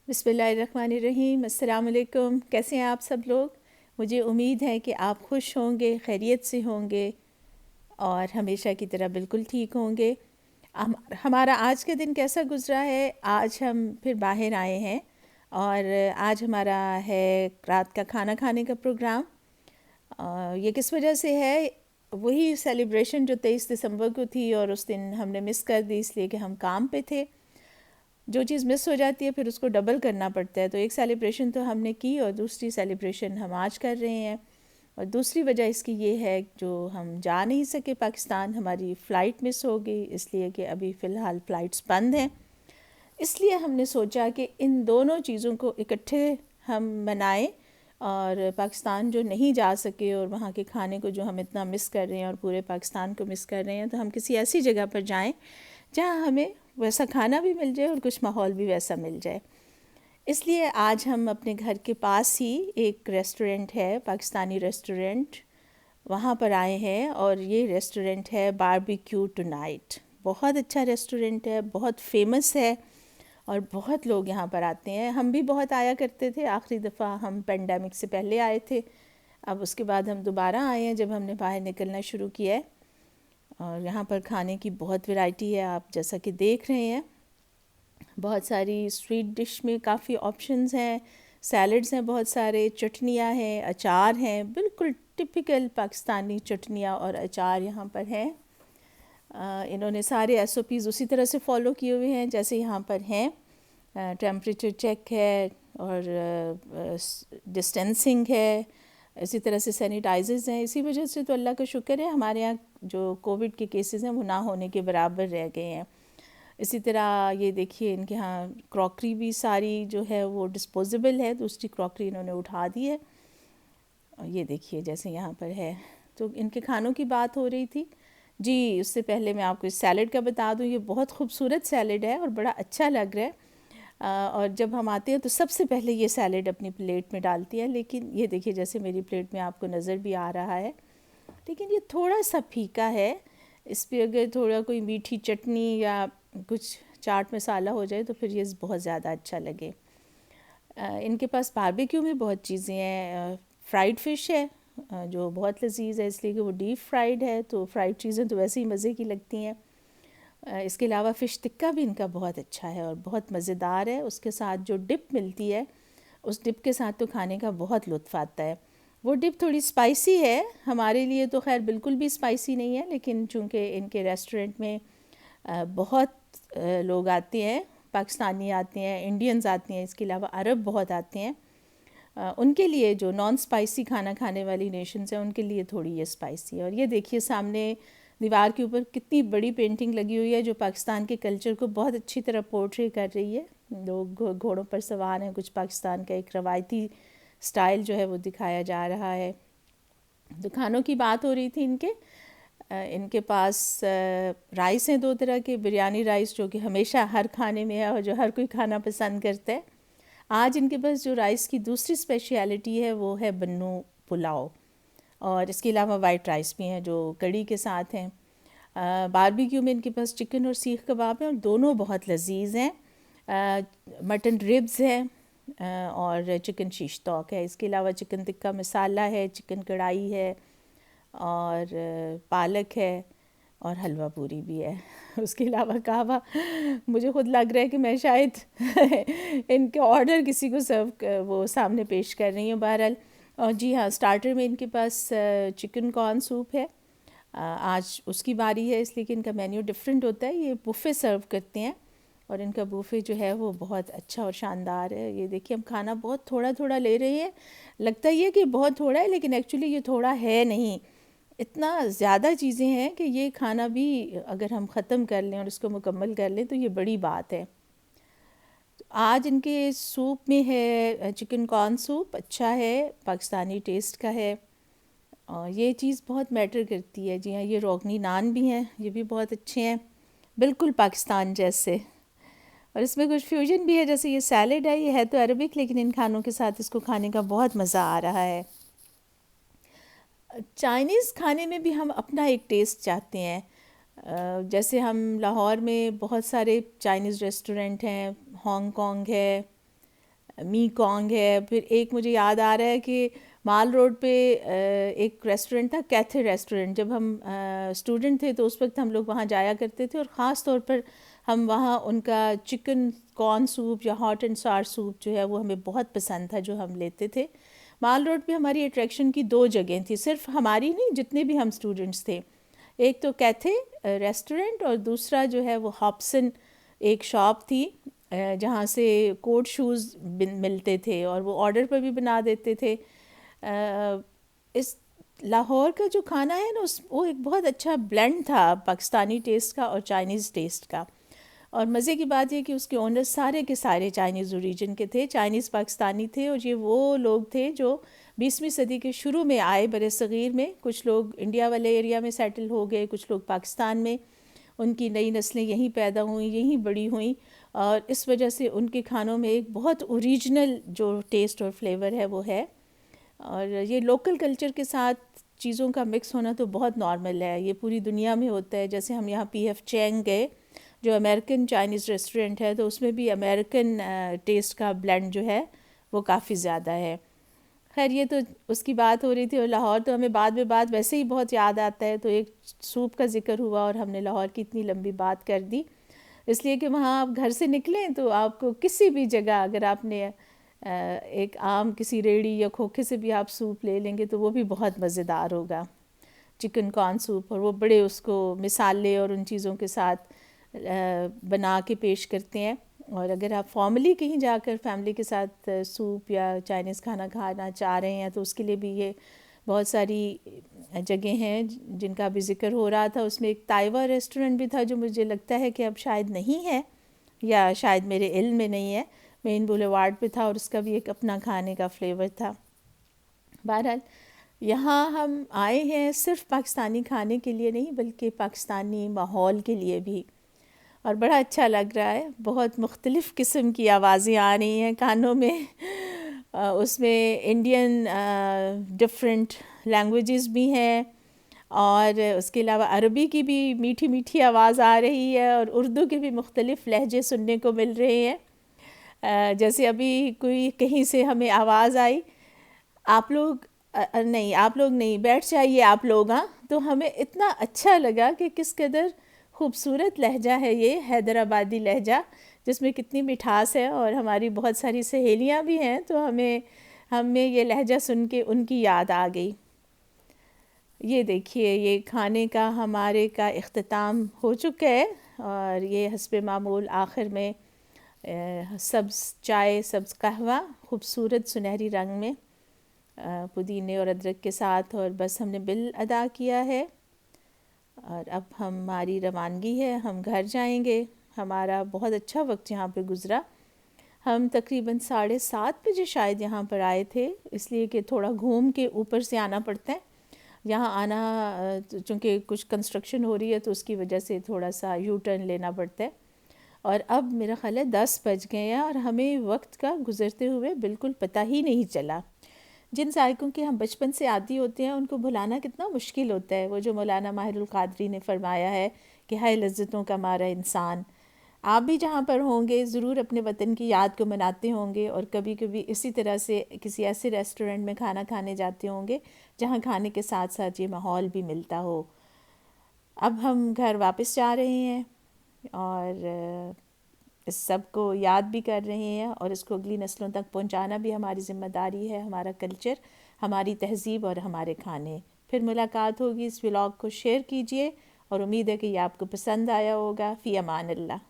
بسم اللہ الرحمن الرحیم۔ السلام علیکم، کیسے ہیں آپ سب لوگ؟ مجھے امید ہے کہ آپ خوش ہوں گے، خیریت سے ہوں گے اور ہمیشہ کی طرح بالکل ٹھیک ہوں گے۔ ہمارا آج کا دن کیسا گزرا ہے؟ آج ہم پھر باہر آئے ہیں اور آج ہمارا ہے رات کا کھانا کھانے کا پروگرام۔ یہ کس وجہ سے ہے؟ وہی سیلیبریشن جو 23 دسمبر کو تھی اور اس دن ہم نے مس کر دی اس لیے کہ ہم کام پہ تھے۔ جو چیز مس ہو جاتی ہے پھر اس کو ڈبل کرنا پڑتا ہے، تو ایک سیلیبریشن تو ہم نے کی اور دوسری سیلیبریشن ہم آج کر رہے ہیں۔ اور دوسری وجہ اس کی یہ ہے جو ہم جا نہیں سکے پاکستان، ہماری فلائٹ مس ہو گئی اس لیے کہ ابھی فی الحال فلائٹس بند ہیں۔ اس لیے ہم نے سوچا کہ ان دونوں چیزوں کو اکٹھے ہم منائیں، اور پاکستان جو نہیں جا سکے اور وہاں کے کھانے کو جو ہم اتنا مس کر رہے ہیں اور پورے پاکستان کو مس کر رہے ہیں، تو ہم کسی ایسی جگہ پر جائیں جہاں ہمیں ویسا کھانا بھی مل جائے اور کچھ ماحول بھی ویسا مل جائے۔ اس لیے آج ہم اپنے گھر کے پاس ہی ایک ریسٹورنٹ ہے، پاکستانی ریسٹورنٹ، وہاں پر آئے ہیں، اور یہ ریسٹورنٹ ہے باربیکیو ٹو نائٹ۔ بہت اچھا ریسٹورنٹ ہے، بہت فیمس ہے اور بہت لوگ یہاں پر آتے ہیں۔ ہم بھی بہت آیا کرتے تھے، آخری دفعہ ہم پینڈیمک سے پہلے آئے تھے، اب اس کے بعد ہم دوبارہ آئے ہیں جب ہم نے باہر نکلنا شروع کیا ہے۔ اور یہاں پر کھانے کی بہت ورائٹی ہے، آپ جیسا کہ دیکھ رہے ہیں، بہت ساری سویٹ ڈش میں کافی آپشنز ہیں، سیلڈز ہیں، بہت سارے چٹنیاں ہیں، اچار ہیں، بالکل ٹپیکل پاکستانی چٹنیاں اور اچار یہاں پر ہیں۔ انہوں نے سارے ایس او پیز اسی طرح سے فالو کیے ہوئے ہیں جیسے یہاں پر ہیں۔ ٹیمپریچر چیک ہے اور ڈسٹینسنگ ہے، اسی طرح سے سینیٹائزرز ہیں۔ اسی وجہ سے تو اللہ کا شکر ہے ہمارے یہاں جو کووڈ کے کیسز ہیں وہ نہ ہونے کے برابر رہ گئے ہیں۔ اسی طرح یہ دیکھیے ان کے ہاں کراکری بھی ساری جو ہے وہ ڈسپوزیبل ہے، دوسری کراکری انہوں نے اٹھا دی ہے۔ اور یہ دیکھیے جیسے یہاں پر ہے، تو ان کے کھانوں کی بات ہو رہی تھی۔ جی اس سے پہلے میں آپ کو اس سیلڈ کا بتا دوں، یہ بہت خوبصورت سیلڈ ہے اور بڑا اچھا لگ رہا ہے۔ اور جب ہم آتے ہیں تو سب سے پہلے یہ سیلڈ اپنی پلیٹ میں ڈالتی ہے، لیکن یہ دیکھیے جیسے میری پلیٹ میں آپ کو نظر بھی آ رہا ہے، لیکن یہ تھوڑا سا پھیکا ہے۔ اس پہ اگر تھوڑا کوئی میٹھی چٹنی یا کچھ چاٹ مسالہ ہو جائے تو پھر یہ بہت زیادہ اچھا لگے۔ ان کے پاس باربیکیو میں بہت چیزیں ہیں۔ فرائیڈ فش ہے جو بہت لذیذ ہے، اس لیے کہ وہ ڈیپ فرائیڈ ہے، تو فرائیڈ چیزیں تو ویسے ہی مزے کی لگتی ہیں۔ اس کے علاوہ فش ٹکا بھی ان کا بہت اچھا ہے اور بہت مزیدار ہے۔ اس کے ساتھ جو ڈپ ملتی ہے اس ڈپ کے ساتھ تو کھانے کا بہت لطف آتا ہے۔ وہ ڈپ تھوڑی اسپائسی ہے، ہمارے لیے تو خیر بالکل بھی اسپائسی نہیں ہے، لیکن چونکہ ان کے ریسٹورنٹ میں بہت لوگ آتے ہیں، پاکستانی آتے ہیں، انڈینز آتے ہیں، اس کے علاوہ عرب بہت آتے ہیں، ان کے لیے جو نان اسپائسی کھانا کھانے والی نیشنز ہیں ان کے لیے تھوڑی یہ اسپائسی ہے۔ اور یہ دیکھیے سامنے دیوار کے اوپر کتنی بڑی پینٹنگ لگی ہوئی ہے جو پاکستان کے کلچر کو بہت اچھی طرح پورٹری کر رہی ہے۔ لوگ گھوڑوں پر سوار ہیں، کچھ پاکستان کا ایک روایتی سٹائل جو ہے وہ دکھایا جا رہا ہے۔ تو کھانوں کی بات ہو رہی تھی ان کے پاس رائس ہیں دو طرح کے، بریانی رائس جو کہ ہمیشہ ہر کھانے میں ہے اور جو ہر کوئی کھانا پسند کرتا ہے۔ آج ان کے پاس جو رائس کی دوسری اسپیشیلٹی ہے وہ ہے بنو پلاؤ، اور اس کے علاوہ وائٹ رائس بھی ہیں جو کڑی کے ساتھ ہیں۔ باربیکیو میں ان کے پاس چکن اور سیخ کباب ہیں اور دونوں بہت لذیذ ہیں۔ مٹن ریبز ہے اور چکن شیش توک ہے، اس کے علاوہ چکن تکہ مسالہ ہے، چکن کڑھائی ہے اور پالک ہے اور حلوہ پوری بھی ہے۔ اس کے علاوہ کعوہ، مجھے خود لگ رہا ہے کہ میں شاید ان کے آرڈر کسی کو سرو وہ سامنے پیش کر رہی ہوں۔ بہرحال اور جی ہاں، سٹارٹر میں ان کے پاس چکن کارن سوپ ہے، آج اس کی باری ہے، اس لیے کہ ان کا مینیو ڈیفرنٹ ہوتا ہے۔ یہ بوفے سرو کرتے ہیں اور ان کا بوفے جو ہے وہ بہت اچھا اور شاندار ہے۔ یہ دیکھیے ہم کھانا بہت تھوڑا تھوڑا لے رہے ہیں، لگتا ہی ہے کہ بہت تھوڑا ہے لیکن ایکچولی یہ تھوڑا ہے نہیں، اتنا زیادہ چیزیں ہیں کہ یہ کھانا بھی اگر ہم ختم کر لیں اور اس کو مکمل کر لیں تو یہ بڑی بات ہے۔ آج ان کے سوپ میں ہے چکن کارن سوپ، اچھا ہے، پاکستانی ٹیسٹ کا ہے اور یہ چیز بہت میٹر کرتی ہے۔ جی ہاں، یہ روغنی نان بھی ہیں، یہ بھی بہت اچھے ہیں، بالکل پاکستان جیسے۔ اور اس میں کچھ فیوژن بھی ہے، جیسے یہ سیلڈ ہے، یہ ہے تو عربک لیکن ان کھانوں کے ساتھ اس کو کھانے کا بہت مزہ آ رہا ہے۔ چائنیز کھانے میں بھی ہم اپنا ایک ٹیسٹ چاہتے ہیں، جیسے ہم لاہور میں بہت سارے چائنیز ریسٹورنٹ ہیں، ہانگ کانگ ہے، می کانگ ہے. پھر ایک مجھے یاد آ رہا ہے کہ مال روڈ پہ ایک ریسٹورنٹ تھا, کیتھے ریسٹورنٹ. جب ہم اسٹوڈنٹ تھے تو اس وقت ہم لوگ وہاں جایا کرتے تھے, اور خاص طور پر ہم وہاں ان کا چکن کارن سوپ یا ہاٹ اینڈ سار سوپ جو ہے وہ ہمیں بہت پسند تھا, جو ہم لیتے تھے. مال روڈ پہ ہماری اٹریکشن کی 2 جگہیں تھیں, صرف ہماری نہیں, جتنے بھی ہم اسٹوڈنٹس تھے. ایک تو کیتھے ریسٹورنٹ, اور دوسرا جو ہے وہ ہاپسن ایک شاپ تھی جہاں سے کوٹ شوز ملتے تھے, اور وہ آرڈر پر بھی بنا دیتے تھے. اس لاہور کا جو کھانا ہے نا, وہ ایک بہت اچھا بلینڈ تھا پاکستانی ٹیسٹ کا اور چائنیز ٹیسٹ کا. اور مزے کی بات یہ کہ اس کے اونر سارے کے سارے چائنیز اوریجن کے تھے, چائنیز پاکستانی تھے, اور یہ وہ لوگ تھے جو 20ویں صدی کے شروع میں آئے بر صغیر میں. کچھ لوگ انڈیا والے ایریا میں سیٹل ہو گئے, کچھ لوگ پاکستان میں, ان کی نئی نسلیں یہیں پیدا ہوئیں, یہیں بڑی ہوئیں, اور اس وجہ سے ان کے کھانوں میں ایک بہت اوریجنل جو ٹیسٹ اور فلیور ہے وہ ہے. اور یہ لوکل کلچر کے ساتھ چیزوں کا مکس ہونا تو بہت نارمل ہے, یہ پوری دنیا میں ہوتا ہے. جیسے ہم یہاں پی ایف چینگ گئے جو امریکن چائنیز ریسٹورنٹ ہے, تو اس میں بھی امریکن ٹیسٹ کا بلینڈ جو ہے وہ کافی زیادہ ہے. خیر یہ تو اس کی بات ہو رہی تھی, اور لاہور تو ہمیں بعد میں بعد ویسے ہی بہت یاد آتا ہے, تو ایک سوپ کا ذکر ہوا اور ہم نے لاہور کی اتنی لمبی بات کر دی, اس لیے کہ وہاں آپ گھر سے نکلیں تو آپ کو کسی بھی جگہ اگر آپ نے ایک عام کسی ریڑھی یا کھوکھے سے بھی آپ سوپ لے لیں گے تو وہ بھی بہت مزیدار ہوگا, چکن کارن سوپ. اور وہ بڑے اس کو مسالے اور ان چیزوں کے ساتھ بنا کے پیش کرتے ہیں. اور اگر آپ فارملی کہیں جا کر فیملی کے ساتھ سوپ یا چائنیز کھانا کھانا چاہ رہے ہیں تو اس کے لیے بھی یہ بہت ساری جگہیں ہیں جن کا بھی ذکر ہو رہا تھا. اس میں ایک تائیوا ریسٹورنٹ بھی تھا جو مجھے لگتا ہے کہ اب شاید نہیں ہے, یا شاید میرے علم میں نہیں ہے, مین بولیوارڈ پہ تھا, اور اس کا بھی ایک اپنا کھانے کا فلیور تھا. بہرحال یہاں ہم آئے ہیں صرف پاکستانی کھانے کے لیے نہیں بلکہ پاکستانی ماحول کے لیے بھی, اور بڑا اچھا لگ رہا ہے. بہت مختلف قسم کی آوازیں آ رہی ہیں کانوں میں, اس میں انڈین ڈفرینٹ لینگویجز بھی ہیں, اور اس کے علاوہ عربی کی بھی میٹھی میٹھی آواز آ رہی ہے, اور اردو کے بھی مختلف لہجے سننے کو مل رہے ہیں. جیسے ابھی کوئی کہیں سے ہمیں آواز آئی, آپ لوگ نہیں بیٹھ جائیے آپ لوگ, ہاں, تو ہمیں اتنا اچھا لگا کہ کس قدر خوبصورت لہجہ ہے یہ حیدرآبادی لہجہ, جس میں کتنی مٹھاس ہے. اور ہماری بہت ساری سہیلیاں بھی ہیں, تو ہمیں یہ لہجہ سن کے ان کی یاد آ گئی. یہ دیکھیے یہ کھانے کا ہمارے کا اختتام ہو چکا ہے, اور یہ حسب معمول آخر میں سبز چائے, سبز قہوہ خوبصورت سنہری رنگ میں پودینے اور ادرک کے ساتھ, اور بس ہم نے بل ادا کیا ہے, اور اب ہماری روانگی ہے, ہم گھر جائیں گے. ہمارا بہت اچھا وقت یہاں پہ گزرا. ہم تقریباً 7:30 بجے شاید یہاں پر آئے تھے, اس لیے کہ تھوڑا گھوم کے اوپر سے آنا پڑتا ہے. یہاں آنا چونکہ کچھ کنسٹرکشن ہو رہی ہے تو اس کی وجہ سے تھوڑا سا یو ٹرن لینا پڑتا ہے. اور اب میرا خیال ہے 10 بج گئے ہیں, اور ہمیں وقت کا گزرتے ہوئے بالکل پتہ ہی نہیں چلا. جن ذائقوں کے ہم بچپن سے عادی ہوتے ہیں ان کو بھلانا کتنا مشکل ہوتا ہے. وہ جو مولانا ماہر القادری نے فرمایا ہے کہ ہے لذتوں کا مارا انسان. آپ بھی جہاں پر ہوں گے ضرور اپنے وطن کی یاد کو مناتے ہوں گے, اور کبھی کبھی اسی طرح سے کسی ایسے ریسٹورنٹ میں کھانا کھانے جاتے ہوں گے جہاں کھانے کے ساتھ ساتھ یہ ماحول بھی ملتا ہو. اب ہم گھر واپس جا رہے ہیں, اور اس سب کو یاد بھی کر رہے ہیں, اور اس کو اگلی نسلوں تک پہنچانا بھی ہماری ذمہ داری ہے. ہمارا کلچر, ہماری تہذیب اور ہمارے کھانے. پھر ملاقات ہوگی. اس ولاگ کو شیئر کیجئے, اور امید ہے کہ یہ آپ کو پسند آیا ہوگا. فی امان اللہ.